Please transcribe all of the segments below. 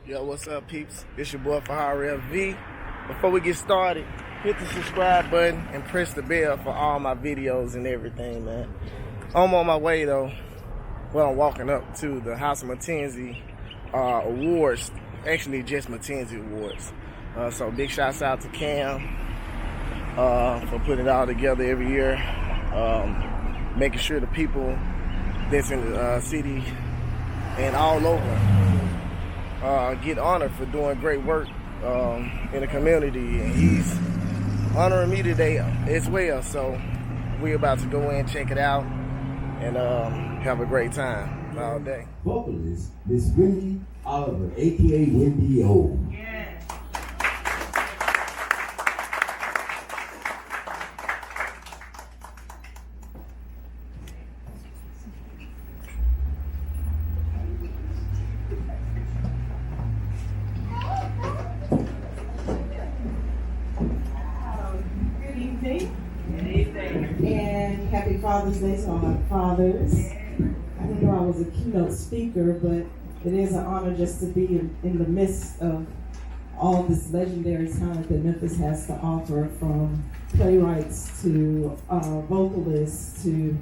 Yo, what's up, peeps? It's your boy Fa-Harra LV. Before we get started, hit the subscribe button and press the bell for all my videos and everything, man. I'm on my way, though. Well, I'm walking up to the House of MTenzi Awards. Actually, just MTenzi Awards. So big shouts out to Cam for putting it all together every year. Making sure the people that's in the city and all over get honored for doing great work in the community, and he's honoring me today as well. So we're about to go in, check it out, and have a great time all day. Vocalist Miss Wendy Oliver, aka Wendy O. And happy Father's Day to all my fathers. I didn't know I was a keynote speaker, but it is an honor just to be in the midst of all this legendary talent that Memphis has to offer, from playwrights to vocalists to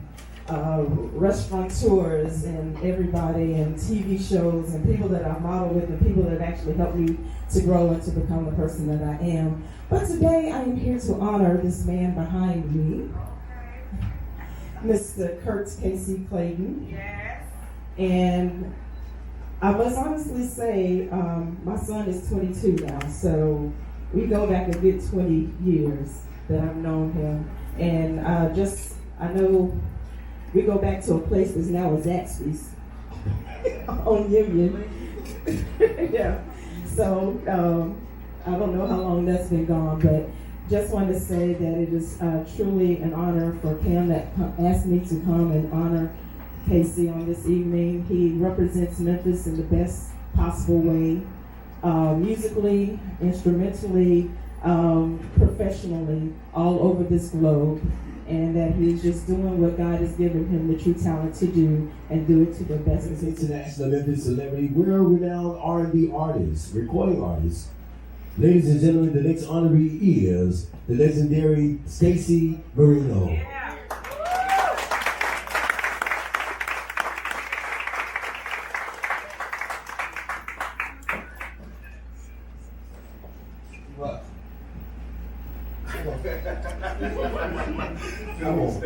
restaurateurs and everybody, and TV shows and people that I model with and people that actually helped me to grow and to become the person that I am. But today I am here to honor this man behind me, Mr. Kurt Casey Clayton. Yes. And I must honestly say, my son is 22 now, so we go back a good 20 years that I've known him. And I know we go back to a place that's now a Zaxby's on Union. Yeah. So I don't know how long that's been gone, but just wanted to say that it is truly an honor for Cam that asked me to come and honor Casey on this evening. He represents Memphis in the best possible way, musically, instrumentally, professionally, all over this globe, and that he's just doing what God has given him the true talent to do, and do it to the best of his International Memphis celebrity, world-renowned R&B artist, recording artist. Ladies and gentlemen, the next honoree is the legendary Stacey Marino. Yeah. What? Come on.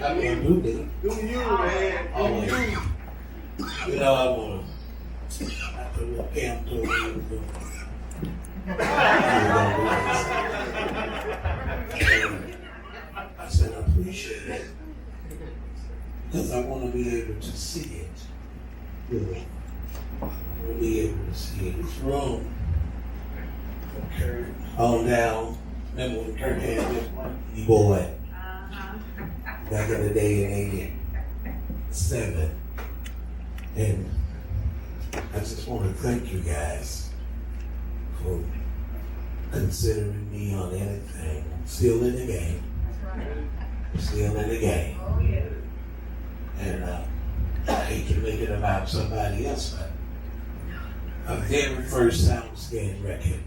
I mean, do this. Do you, man? Always. You know, I want to. I put a camp to it. I said I appreciate it because I want to be able to see it. You know, I want to be able to see it. It's wrong. Kurt on down. Remember when Kurt had this one boy back in the day in '87, and I just want to thank you guys for considering me on anything. I'm still in the game. Still in the game. And I hate to make it about somebody else, but our very first SoundScan record,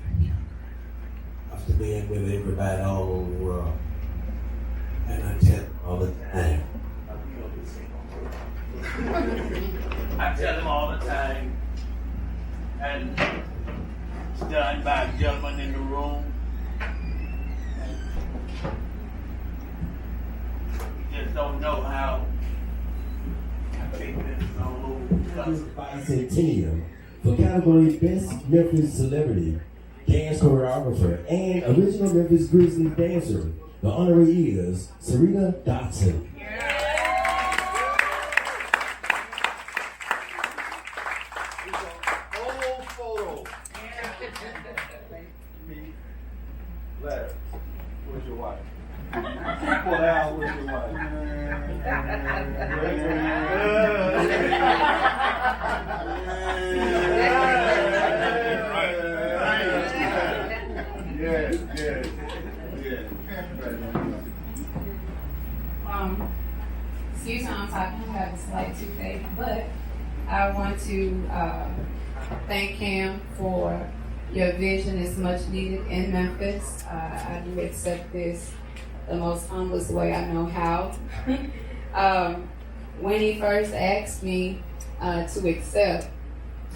after being with everybody all over the world, and I tell them all the time. I tell them all the time, and it's done by a gentleman in the room. You just don't know how I take this all over. Bicentennial for category Best Memphis Celebrity, Dance Choreographer, and Original Memphis Grizzly Dancer. The honoree is Serena Dotson. Old photo. Larry, where's your wife? Pull out, where's your wife? Excuse me, I'm talking about a slight toothache, but I want to thank Cam for your vision. Is much needed in Memphis. I do accept this the most humblest way I know how. When he first asked me to accept,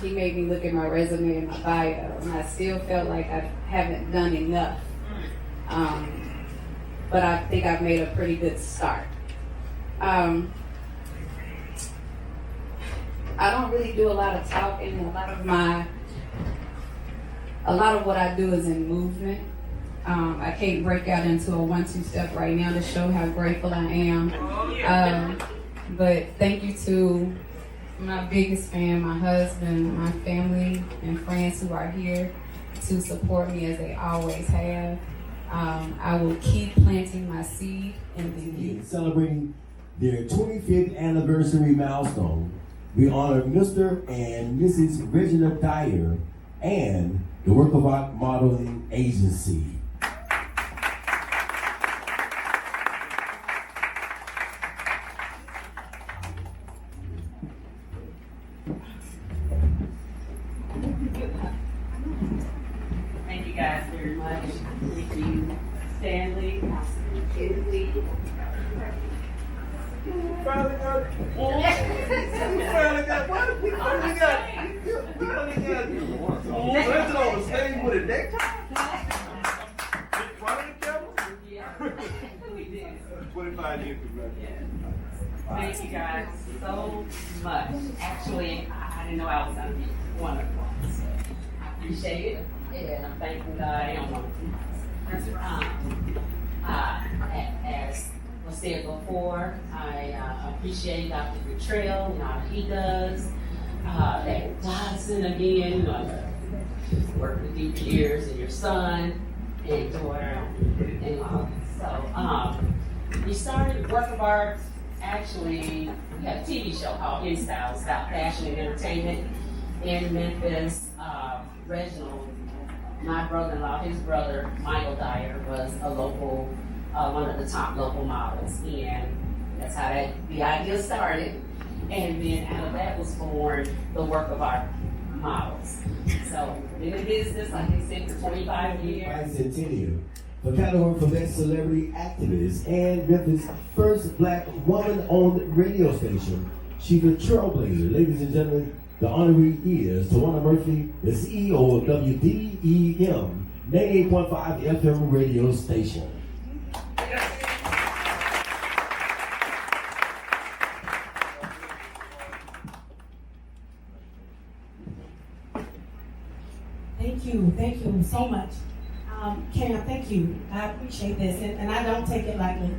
he made me look at my resume and my bio, and I still felt like I haven't done enough. But I think I've made a pretty good start. I don't really do a lot of talking. A lot of what I do is in movement. I can't break out into a 1-2 step right now to show how grateful I am. But thank you to my biggest fan, my husband, my family, and friends who are here to support me as they always have. I will keep planting my seed in the youth. Celebrating their 25th anniversary milestone, we honor Mr. and Mrs. Reginald Dyer and the Work of Art Modeling Agency. Thank you guys very much. Thank you, Stanley, Kennedy. Finally got it. Finally got what? We finally got Legend on the stage with a necktie? In front of the camera? Yeah, we did. 25 years ago. Thank you guys so much. Actually, I didn't know I was going to be one of them. So I appreciate it. And I'm thankful that I am one of them. As was said before, I appreciate Dr. Betrayal and all he does. That Johnson again, work with you for years, and your son and daughter, and all. So we started Work of Art. Actually, we had a TV show called In Style, about fashion and entertainment in Memphis. Reginald, my brother-in-law, his brother, Michael Dyer, was a local, one of the top local models, and that's how the idea started. And then out of that was born the Work of Art models. So been in business, like I said, for 25 years. Bicentennial, the category for Best Celebrity Activist, and Memphis' first Black woman-owned radio station. She's a trailblazer. Ladies and gentlemen, the honoree is Tawana Murphy, the CEO of WDEM, 98.5 FM radio station. Thank you so much. Cam, thank you. I appreciate this, and I don't take it lightly.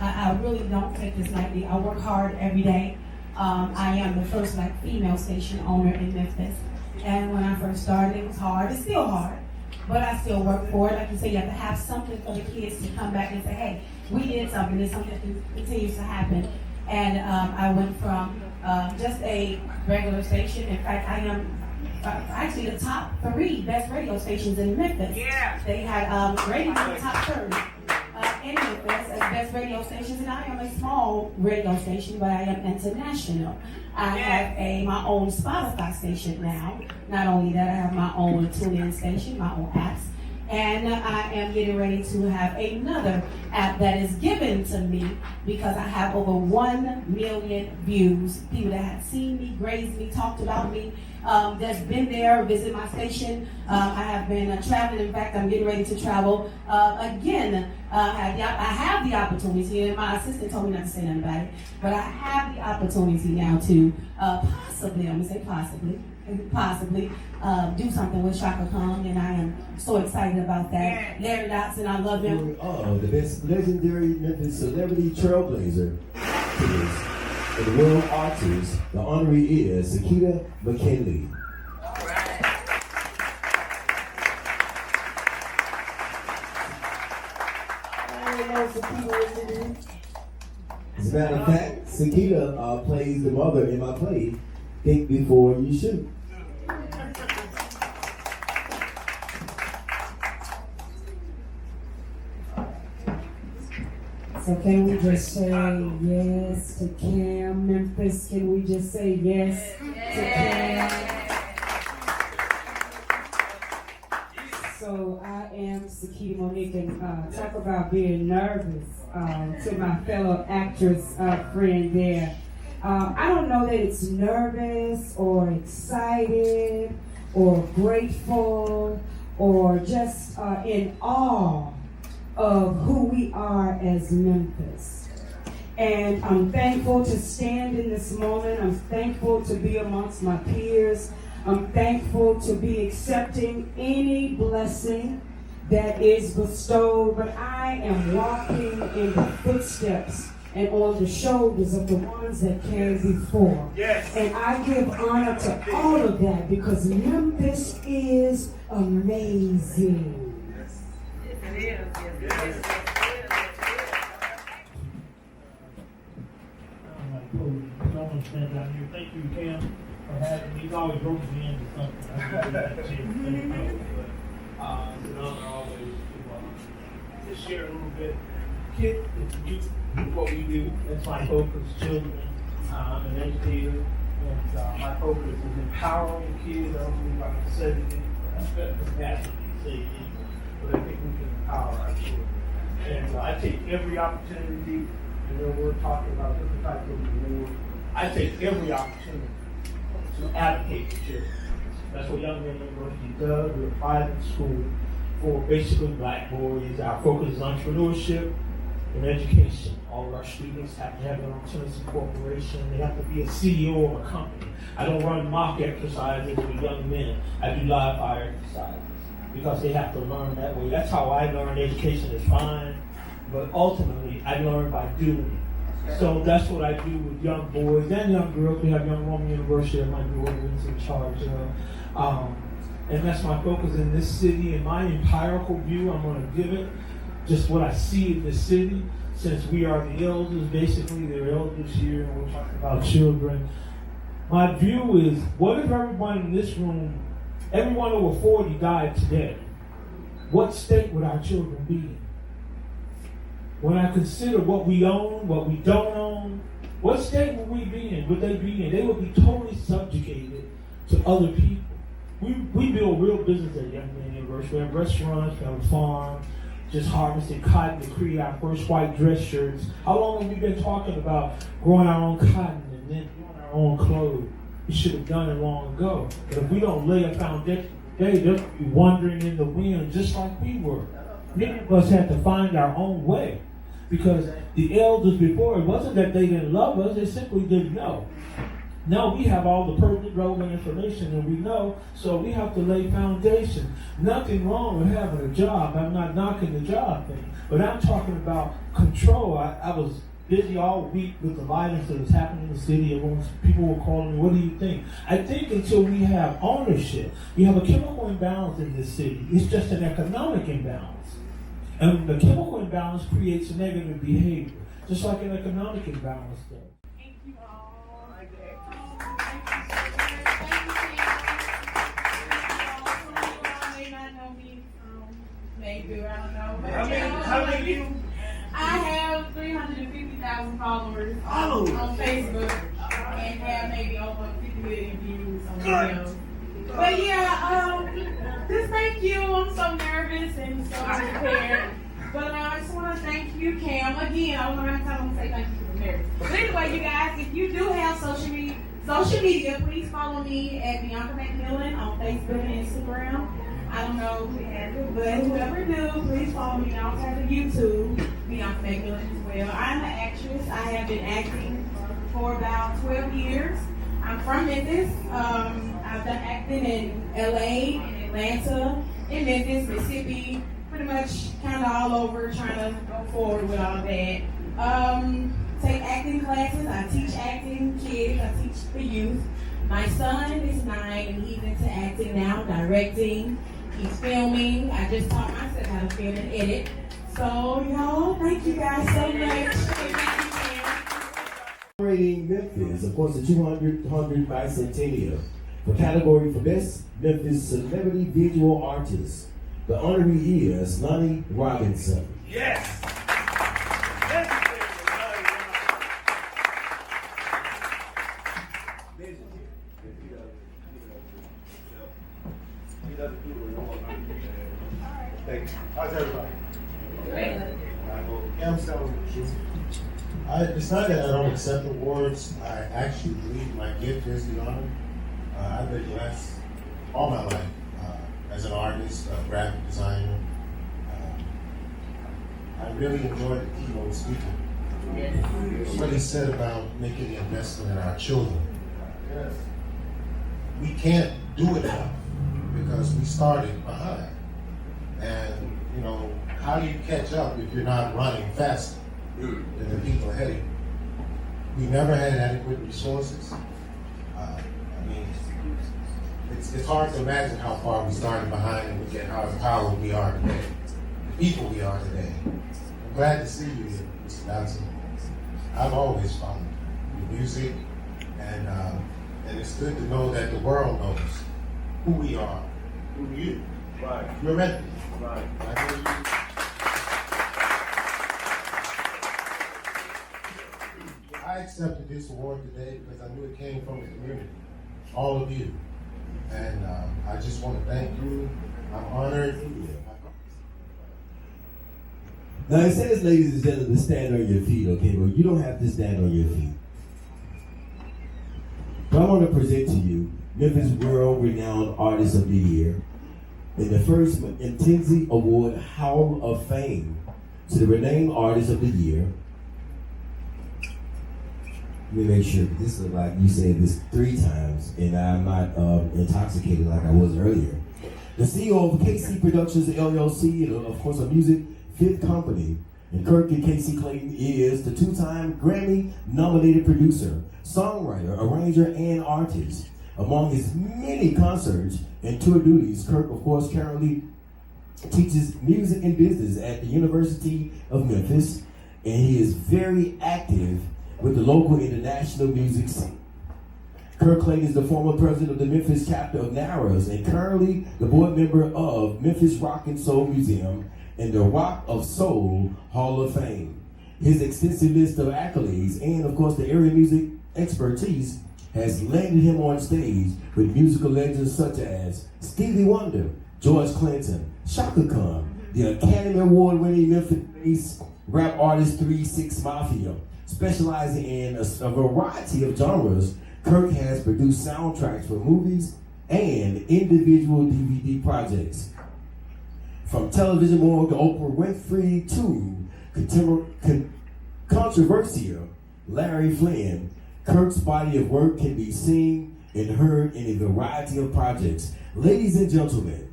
I really don't take this lightly. I work hard every day. I am the first Black female station owner in Memphis, and when I first started, it was hard. It's still hard, but I still work for it. Like you say, you have to have something for the kids to come back and say, hey, we did something, and something that continues to happen. And I went from just a regular station. In fact, I am actually the top 3 best radio stations in Memphis. Yeah. They had rated in the top 30 in Memphis as best radio stations, and I am a small radio station, but I am international. I have my own Spotify station now. Not only that, I have my own TuneIn station, my own apps, and I am getting ready to have another app that is given to me because I have over 1 million views. People that have seen me, grazed me, talked about me, that's been there, visit my station. I have been traveling. In fact, I'm getting ready to travel again. I have the opportunity, and my assistant told me not to say nothing about it, but I have the opportunity now to possibly, I'm going to say possibly, do something with Shaka Khan, and I am so excited about that. Larry Dotson, I love him. The best legendary Memphis celebrity trailblazer and the world artist, the honoree is Sakita McKinley. As a matter of fact, Sakita plays the mother in my play, Think Before You Shoot. So can we just say yes to Cam Memphis? Can we just say yes to Cam? So I am Sakita Monique, and talk about being nervous to my fellow actress friend there. I don't know that it's nervous or excited or grateful or just in awe of who we are as Memphis. And I'm thankful to stand in this moment. I'm thankful to be amongst my peers. I'm thankful to be accepting any blessing that is bestowed, but I am walking in the footsteps and on the shoulders of the ones that came before. Yes. And I give honor to all of that because Memphis is amazing. Yes. It is. Yes. Thank you, Cam, for having me. He's always roped me into something. I really like to share it's an honor always to just share a little bit. Kid, it's youth, what we do. That's my focus, children. I'm an educator, and my focus is empowering kids. I don't believe I can say it, capacity, say it, but I think we can empower our children. And I take every opportunity. We're talking about different types of awards. I take every opportunity to advocate for children. That's what Young Men University does. We're a private school for basically black boys. Our focus is entrepreneurship and education. All of our students have to have their own MTenzi corporation. They have to be a CEO of a company. I don't run mock exercises with young men. I do live fire exercises because they have to learn that way. That's how I learn. Education is fine, but ultimately I learn by doing. So that's what I do with young boys and young girls. We have Young Woman University that my daughter is in charge of. And that's my focus in this city. In my empirical view, I'm going to give it just what I see in this city. Since we are the elders, basically, they're elders here, and we're talking about children. My view is, what if everyone in this room, everyone over 40 died today? What state would our children be in? When I consider what we own, what we don't own, what state would we be in? Would they be in? They would be totally subjugated to other people. We build real business at Young Men University. We have restaurants, we have a farm, just harvesting cotton to create our first white dress shirts. How long have we been talking about growing our own cotton and then doing our own clothes? We should have done it long ago. But if we don't lay a foundation today, they'll be wandering in the wind just like we were. Many of us had to find our own way. Because the elders before, it wasn't that they didn't love us, they simply didn't know. Now we have all the pertinent, relevant information and we know, so we have to lay foundation. Nothing wrong with having a job. I'm not knocking the job thing, but I'm talking about control. I was busy all week with the violence that was happening in the city. People were calling me, what do you think? I think until we have ownership, we have a chemical imbalance in this city. It's just an economic imbalance. And the chemical imbalance creates a negative behavior, just like an economic imbalance does. Thank you all. May not know me, maybe, I don't know. But How many you? I have 350,000 followers on Facebook and have maybe over 50 million views on videos. But yeah, just thank you. I'm so nervous and so prepared. But I just want to thank you, Cam. Again, I don't know how many times I'm going to say thank you for the nervous. But anyway, you guys, if you do have social media, please follow me at Bianca McMillan on Facebook and Instagram. I don't know who has it, but whoever do, please follow me. I also have a YouTube, Bianca McMillan as well. I'm an actress. I have been acting for about 12 years. I'm from Memphis. I've done acting in LA, in Atlanta, in Memphis, Mississippi, pretty much kind of all over, trying to go forward with all that. Take acting classes. I teach acting kids. I teach the youth. My son is 9 and he's into acting now, directing. He's filming. I just taught myself how to film and edit. So, y'all, thank you guys so much. Celebrating Memphis, of course, the 200th bicentennial. For category for Best Memphis Celebrity Visual Artist, the honoree is Lonnie Robinson. Yes. Thank you. How's everybody? Cam Mtenzi. It's not that I don't accept awards. I actually believe my gift is the honor. I've been blessed all my life as an artist, a graphic designer. I really enjoyed the keynote speaker. What he said about making the investment in our children. We can't do it enough because we started behind. And, you know, how do you catch up if you're not running faster than the people ahead of you? We never had adequate resources. I mean, it's hard to imagine how far we started behind and look at how empowered we are today, the people we are today. I'm glad to see you here, Mr. Dodson. I've always followed your music, and it's good to know that the world knows who we are, who you. Right. You're meant to be. Right. I accepted this award today because I knew it came from the community, all of you. And I just want to thank you. I'm honored. Now it says, ladies and gentlemen, to stand on your feet, okay? But you don't have to stand on your feet. But I want to present to you Memphis World-Renowned Artist of the Year in the first MTenzi Award Hall of Fame to the Renowned Artist of the Year. Let me make sure, this looks like you said this 3 times, and I'm not intoxicated like I was earlier. The CEO of KC Productions LLC, and of course a music fit company, and Kirk and Casey Clayton is the 2-time Grammy-nominated producer, songwriter, arranger, and artist. Among his many concerts and tour duties, Kirk, of course, currently teaches music and business at the University of Memphis, and he is very active with the local international music scene. Kirk Clayton is the former president of the Memphis chapter of NARAS and currently the board member of Memphis Rock and Soul Museum and the Rock of Soul Hall of Fame. His extensive list of accolades and, of course, the area music expertise has landed him on stage with musical legends such as Stevie Wonder, George Clinton, Shaka Khan, the Academy Award-winning Memphis rap artist 3 6 Mafia. Specializing in a variety of genres, Kirk has produced soundtracks for movies and individual DVD projects. From television more to Oprah Winfrey to controversial Larry Flynn, Kirk's body of work can be seen and heard in a variety of projects. Ladies and gentlemen,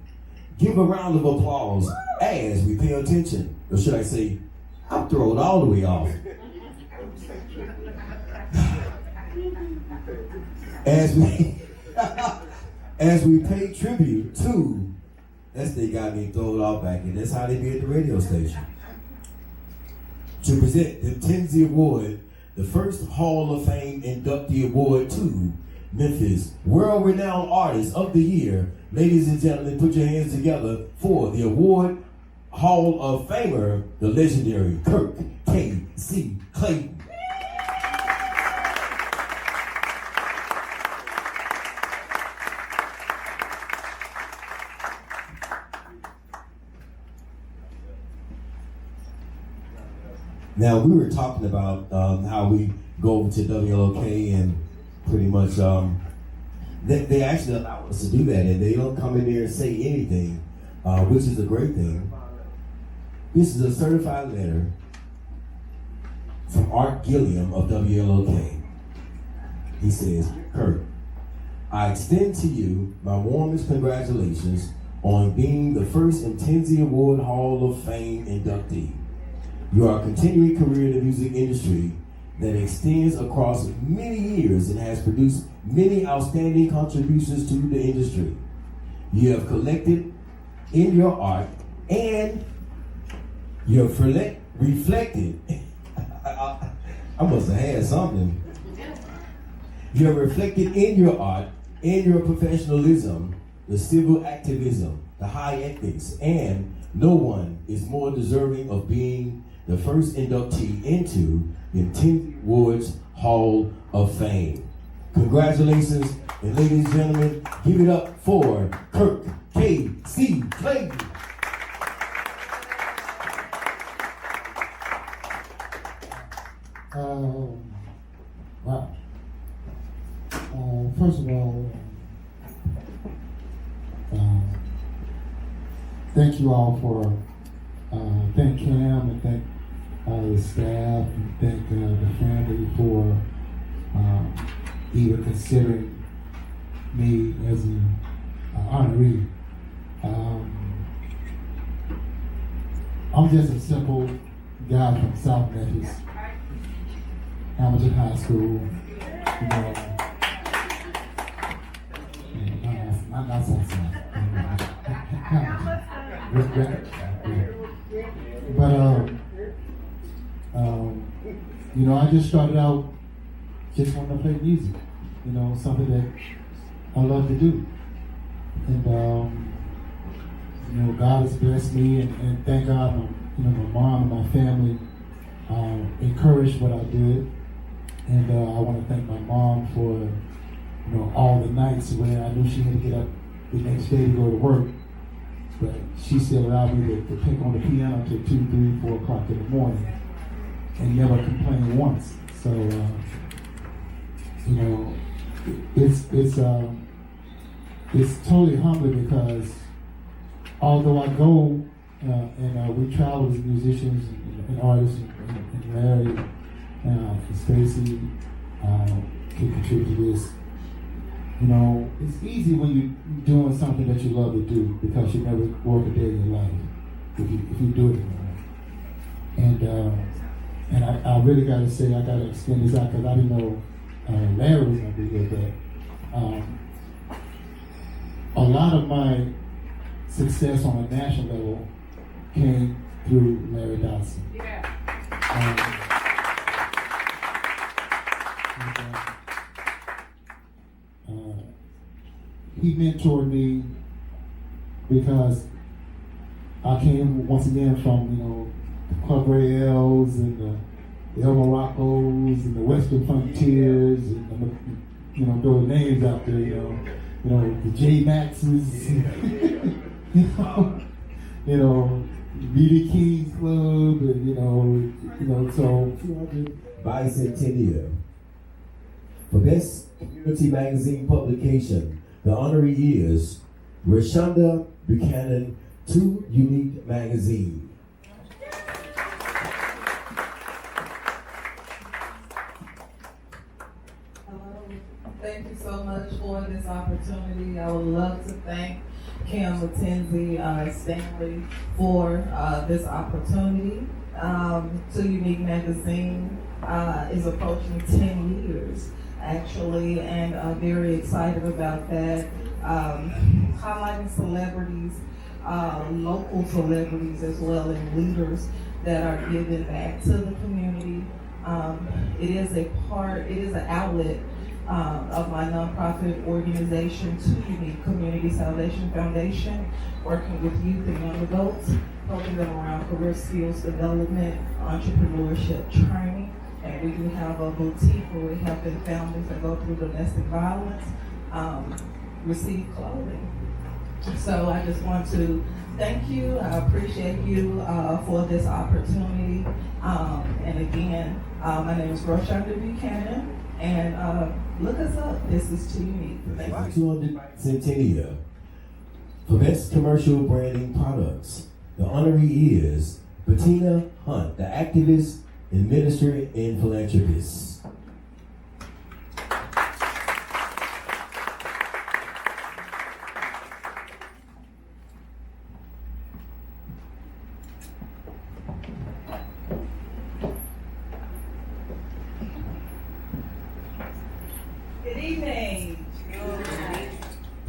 give a round of applause as we pay attention, or should I say, I'll throw it all the way off. As we pay tribute to, they got me thrown off back, and that's how they be at the radio station. To present the MTenzi Award, the first Hall of Fame inductee award to Memphis World-Renowned Artist of the Year. Ladies and gentlemen, put your hands together for the award Hall of Famer, the legendary Kirk K.C. Clayton. Now, we were talking about how we go over to WLOK and pretty much they actually allow us to do that, and they don't come in there and say anything, which is a great thing. This is a certified letter from Art Gilliam of WLOK. He says, Kirk, I extend to you my warmest congratulations on being the first MTenzi Award Hall of Fame inductee. Your continuing career in the music industry that extends across many years and has produced many outstanding contributions to the industry. You have collected in your art and you have reflected, I must have had something. You have reflected in your art and your professionalism, the civil activism, the high ethics, and no one is more deserving of being the first inductee into the MTenzi Awards Hall of Fame. Congratulations, and ladies and gentlemen, give it up for Kirk K.C. Clayton. thank you all for, thank Cam and thank the staff and thank the family for even considering me as an honoree. I'm just a simple guy from South Memphis, Hamilton High School, you know. Not South Side. But you know, I just started out just wanting to play music, you know, something that I love to do. And you know, God has blessed me, and thank God, you know, my mom and my family encouraged what I did. And I want to thank my mom for, you know, all the nights where I knew she had to get up the next day to go to work, but she still allowed me to pick on the piano till 2, 3, 4 o'clock in the morning, and never complained once. So, you know, it's totally humbling because although I go and we travel as musicians and artists, and Larry and Stacy can contribute to this. You know, it's easy when you're doing something that you love to do because you never work a day in your life if you do it anymore. And I really got to say, I got to extend this out because I didn't know Larry was going to be here, but a lot of my success on a national level came through Larry Dodson. He mentored me because I came once again from, you know, the Club Ray L's and the El Moroccos and the Western Frontiers and you know, those names out there, you know, the J Maxes, you know, BB King's Club, and you know, so Bicentennial. For Best Community Magazine Publication, the honoree is Rashonda Buchanan, Too Unique Magazine. Thank you so much for this opportunity. I would love to thank Cam Mtenzi Stanley for this opportunity. Too Unique Magazine is approaching 10 years actually, and very excited about that. Highlighting celebrities, local celebrities as well, and leaders that are giving back to the community. It is an outlet of my nonprofit organization, Too Unique Community Salvation Foundation, working with youth and young adults, helping them around career skills development, entrepreneurship training, and we do have a boutique where we help families that go through domestic violence receive clothing. So I just want to thank you. I appreciate you for this opportunity. And again, my name is Rashonda Buchanan. And look us up. This is Too Unique. Thank you. 200th Centennial. For Best Commercial Branding Products, the honoree is Bettina Hunt, the activist in ministry and philanthropist. Good evening.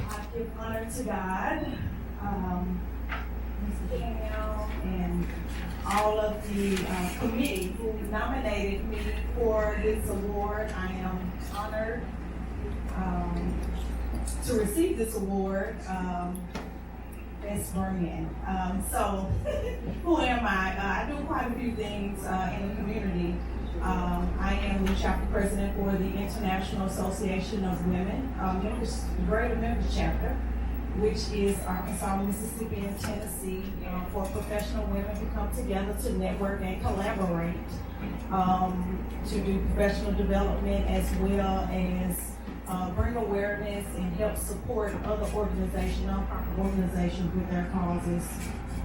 I give honor to God, Mr. Cam, and all of the committee who nominated me for this award. I am honored to receive this award, Best Brand. So, who am I? I do quite a few things in the community. I am the chapter president for the International Association of Women, the Greater Memphis chapter, which is Arkansas, Mississippi, and Tennessee, for professional women who come together to network and collaborate to do professional development as well as bring awareness and help support other organizations, nonprofit organizations with their causes.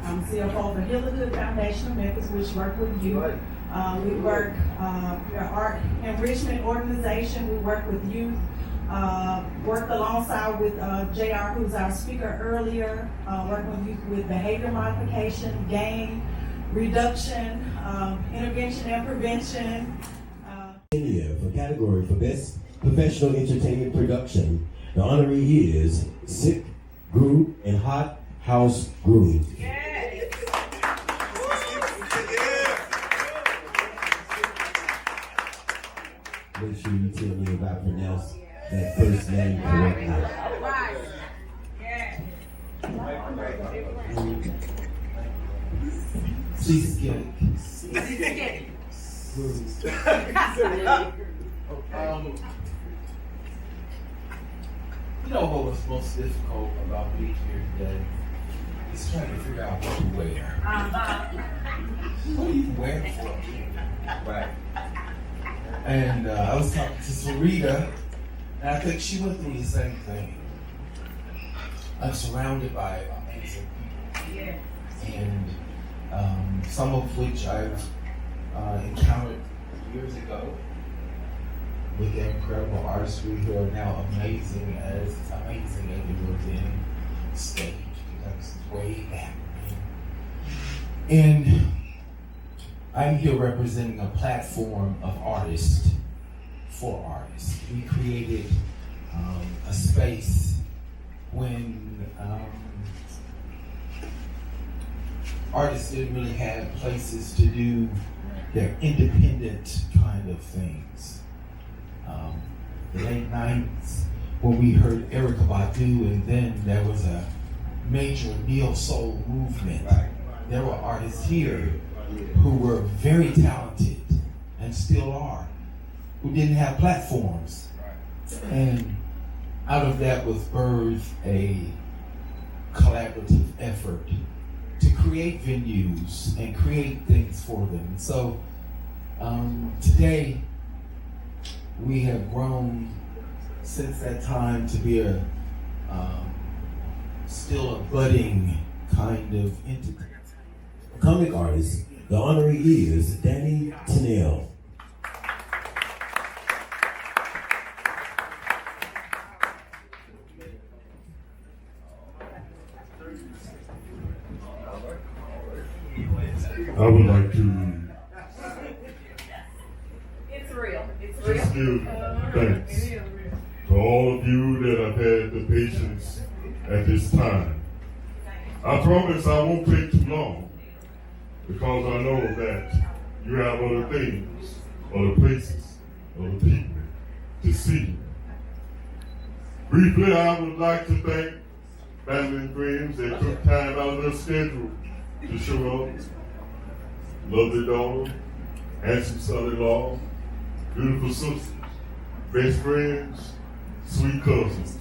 I'm CFO for Healing Good Foundation of Memphis, which work with youth. We work, we're an art enrichment organization. We work with youth. Worked alongside with JR, who's our speaker earlier, working with youth with behavior modification, gang reduction, intervention and prevention. For category for Best Professional Entertainment Production, the honoree is Sick Group and Hot House Group. Make sure you tell me if I pronounce that first name correctly. Cheesecake. You know what was most difficult about being here today? Is trying to figure out what to wear. What are you wearing for? Right. And I was talking to Sarita, and I think she went through the same thing. I'm surrounded by amazing people. And some of which I've encountered years ago with their incredible artistry who are now amazing as they were then stage. That was way back. And I'm here representing a platform of artists for artists. We created a space when artists didn't really have places to do their independent kind of things. The late 90s, when we heard Erykah Badu, and then there was a major neo-soul movement. There were artists here who were very talented, and still are, who didn't have platforms. And out of that was birthed a collaborative effort to create venues and create things for them. And so today, we have grown since that time to be a still a budding kind of entity. Comic artist, the honoree is Danny Tennell. I would like to just give thanks to all of you that have had the patience at this time. I promise I won't take too long, because I know that you have other things, other places, other people to see. Briefly, I would like to thank family and friends that took time out of their schedule to show up. Lovely daughter, handsome son-in-law, beautiful sisters, best friends, sweet cousins.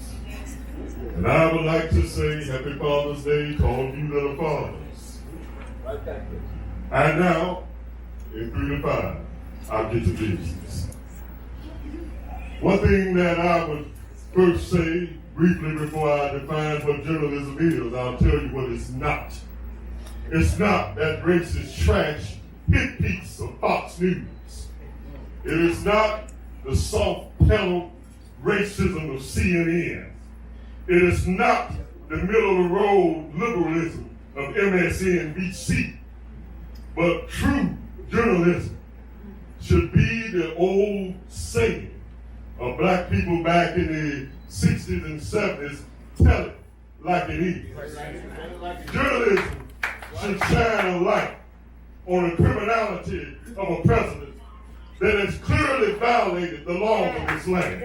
And I would like to say Happy Father's Day to all of you that are fathers. And now, in 3 to 5, I'll get to business. One thing that I would first say briefly before I define what journalism is, I'll tell you what it's not. It's not that racist trash hit piece of Fox News. It is not the soft pedal racism of CNN. It is not the middle of the road liberalism of MSNBC. But true journalism should be the old saying of black people back in the 60s and 70s, tell it like it is. Journalism should shine a light on the criminality of a president that has clearly violated the laws of this land.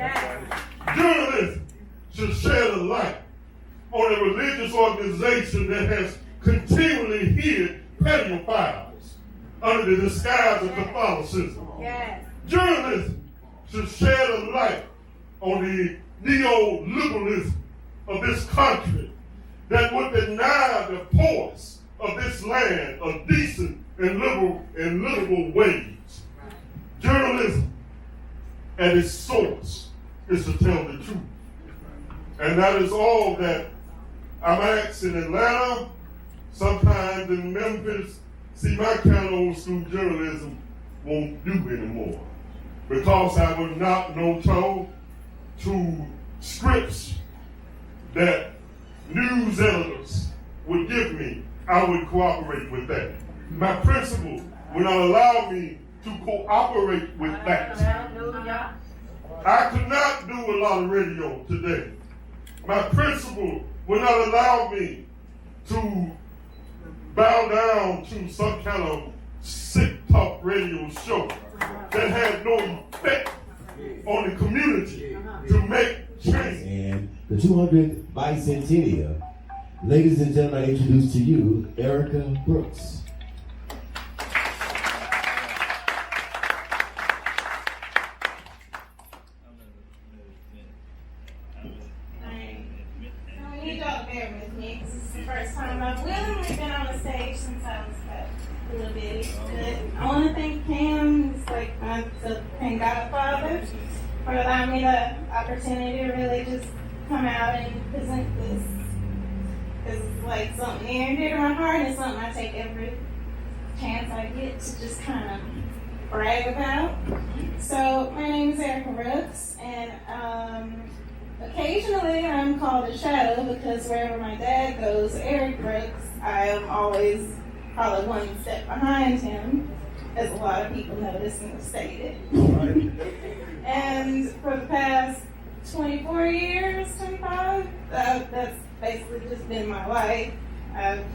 Journalism should shed a light on a religious organization that has continually hid pedophiles under the disguise of Catholicism. Journalism should shed a light on the neoliberalism of this country that would deny the poorest of this land a decent and livable wage. Journalism at its source is to tell the truth. And that is all that I'm asked in Atlanta, sometimes in Memphis. See, my kind of old school journalism won't do anymore because I would not know toe to scripts that news editors would give me. I would cooperate with that. My principal would not allow me to cooperate with that. I could not do a lot of radio today. My principal would not allow me to bow down to some kind of sick talk radio show that had no effect on the community to make change. And the 200th bicentennial, ladies and gentlemen, I introduce to you Erica Brooks. I need y'all to bear with me because this is the first time I've willingly been on a stage since I was a little bitty. But I want to thank Cam, thank Godfather, for allowing me the opportunity to really just come out and present this. Because it's like something near and dear to my heart, and it's something I take every chance I get to just kind of brag about. So my name is Erica Brooks, and occasionally I'm called a shadow because wherever my dad goes, Eric Brooks, I am always probably one step behind him, as a lot of people noticed and have stated. And for the past 24 years, 25, that's basically just been my life. I've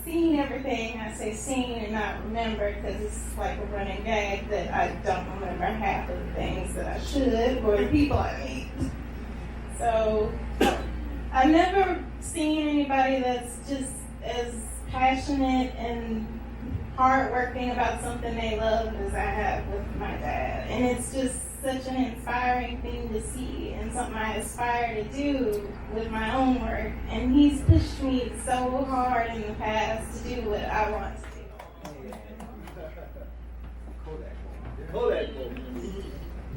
seen everything. I say seen and not remember because it's like a running gag that I don't remember half of the things that I should or the people I meet. So I've never seen anybody that's just as passionate and hardworking about something they love as I have with my dad. And it's just such an inspiring thing to see and something I aspire to do with my own work. And he's pushed me so hard in the past to do what I want to do.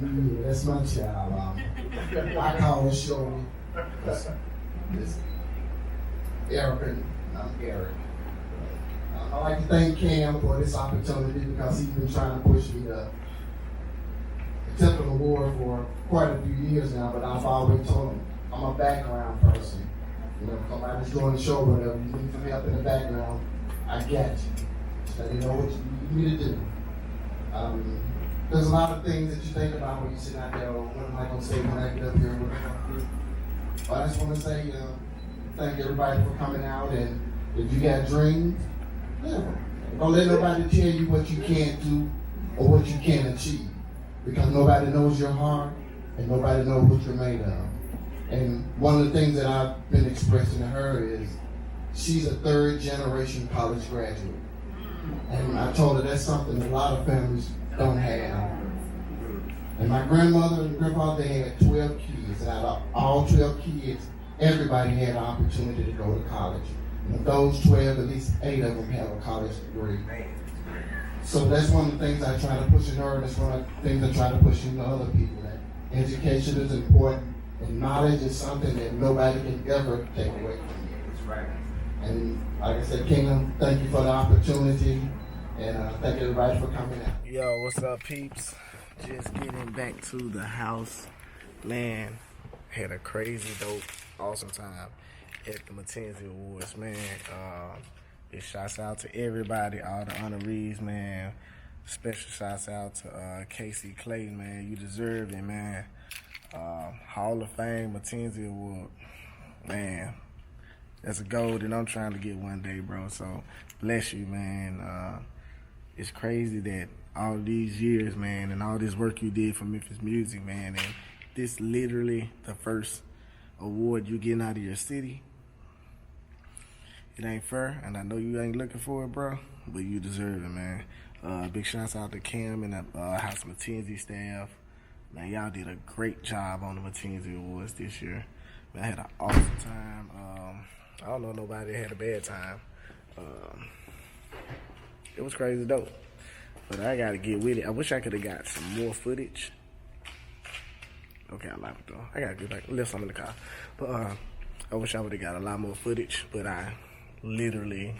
Yeah, that's my child. I call the show Eric. I'm Eric. I'd like to thank Cam for this opportunity because he's been trying to push me to accept an award for quite a few years now, but I've always told him I'm a background person. You know, if somebody's doing the show or whatever, you need some help in the background, I get you. So you know what you need to do. There's a lot of things that you think about when you sit out there, or what am I going to say when I get up here? But I just want to say thank everybody for coming out, and if you got dreams, live them. Don't let nobody tell you what you can't do or what you can't achieve, because nobody knows your heart and nobody knows what you're made of. And one of the things that I've been expressing to her is she's a third-generation college graduate. And I told her that's something a lot of families don't have. And my grandmother and grandfather, they had 12 kids. And out of all 12 kids, everybody had an opportunity to go to college. And of those 12, at least 8 of them have a college degree. So that's one of the things I try to push in her, and that's one of the things I try to push into other people. That education is important, and knowledge is something that nobody can ever take away from you. That's right. And like I said, Kingdom, thank you for the opportunity, and thank everybody for coming out. Yo, what's up, peeps? Just getting back to the house. Man, had a crazy, dope, awesome time at the MTenzi Awards, man. Big shouts out to everybody, all the honorees, man. Special shouts out to Casey Clayton, man. You deserve it, man. Hall of Fame, MTenzi Award. Man, that's a goal that I'm trying to get one day, bro. So, bless you, man. It's crazy that all these years, man, and all this work you did for Memphis music, man, and this literally the first award you getting out of your city. It ain't fair, and I know you ain't looking for it, bro, but you deserve it, man. Big shouts out to Cam and the House MTenzi staff. Man, y'all did a great job on the MTenzi Awards this year. Man, I had an awesome time. I don't know nobody that had a bad time. It was crazy dope, but I gotta get with it. I wish I could have got some more footage, Okay, I like it though. I gotta get back, left some in the car. But I wish I would've got a lot more footage, but I literally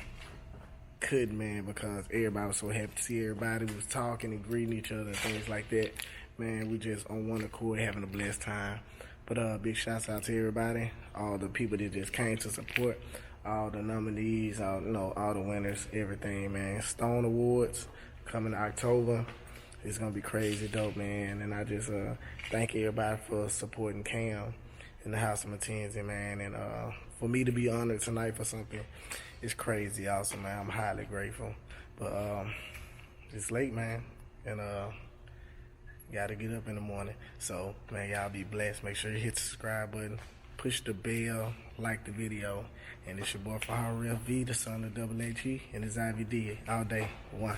couldn't, man, because everybody was so happy to see everybody. We was talking and greeting each other and things like that. Man, we just on one accord having a blessed time. But big shouts out to everybody, all the people that just came to support, all the nominees, all the winners, everything, man. Stone Awards coming October. It's gonna be crazy dope, man. And I just thank everybody for supporting Cam in the House of MTenzi, man. And for me to be honored tonight for something, it's crazy awesome, man. I'm highly grateful. But it's late, man. And gotta get up in the morning. So, man, y'all be blessed. Make sure you hit the subscribe button, push the bell, like the video. And it's your boy Fa-Harra, the son of Double H-E, and it's IVD all day. One.